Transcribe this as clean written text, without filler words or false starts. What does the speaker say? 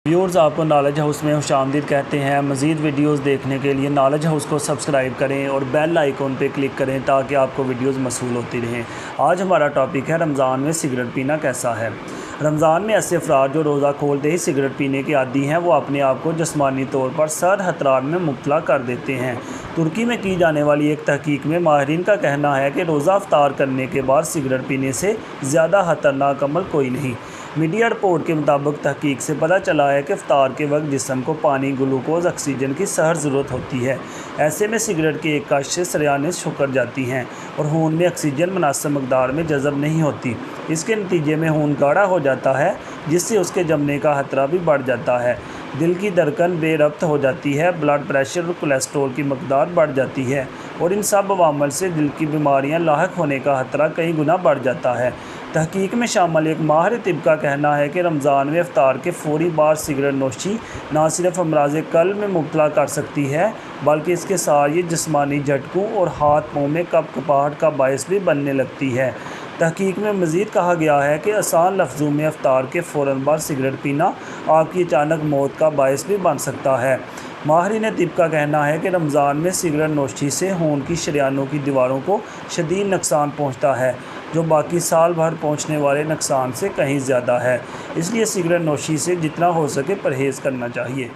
Viewers, आपको knowledge house में खुशामदीद कहते हैं। मज़ीद वीडियोस देखने के लिए नॉलेज हाउस को सब्सक्राइब करें और बेल आइकॉन पे क्लिक करें ताकि आपको वीडियोस मौसूल होती रहें। आज हमारा टॉपिक है रमज़ान में सिगरेट पीना कैसा है। रमज़ान में ऐसे अफराद जो रोज़ा खोलते ही सिगरेट पीने के आदी हैं, वो अपने आप को जिस्मानी तौर पर सर खतरात में मुब्तला कर देते हैं। तुर्की में की जाने वाली एक तहकीक में माहिरीन का कहना है कि रोज़ा अफ्तार करने के बाद सिगरेट पीने से ज़्यादा ख़तरनाक अमल कोई नहीं। मीडिया रिपोर्ट के मुताबिक तहकीक से पता चला है कि इफ्तार के वक्त जिस्म को पानी, ग्लूकोज, ऑक्सीजन की सहर ज़रूरत होती है। ऐसे में सिगरेट की एक कश से सरेआनें सिकुड़ जाती हैं और खून में ऑक्सीजन मुनासिब मकदार में जज़ब नहीं होती। इसके नतीजे में खून गाढ़ा हो जाता है, जिससे उसके जमने का खतरा भी बढ़ जाता है। दिल की धड़कन बेरब्त हो जाती है, ब्लड प्रेशर और कोलेस्ट्रॉल की मकदार बढ़ जाती है और इन सब अवामल से दिल की बीमारियां लाहक होने का खतरा कई गुना बढ़ जाता है। तहकीक में शामिल एक माहिर तिब का कहना है कि रमज़ान में इफ्तार के फ़ौरी बाद सिगरेट नोशी न सिर्फ अमराज़ कल्ब में मुब्तला कर सकती है, बल्कि इसके साथ ये जिस्मानी झटकों और हाथ पाँव में कपकपाहट का बायस भी बनने लगती है। तहकीक में मज़ीद कहा गया है कि आसान लफ्ज़ों में इफ्तार के फ़ौरन बाद सिगरेट पीना आपकी अचानक मौत का बायस भी बन सकता है। माहिरीन तिब का कहना है कि रमज़ान में सिगरेट नोशी से खून की शरीयानों की दीवारों को शदीद नुकसान पहुँचता है, जो बाकी साल भर पहुँचने वाले नुकसान से कहीं ज़्यादा है। इसलिए सिगरेट नोशी से जितना हो सके परहेज़ करना चाहिए।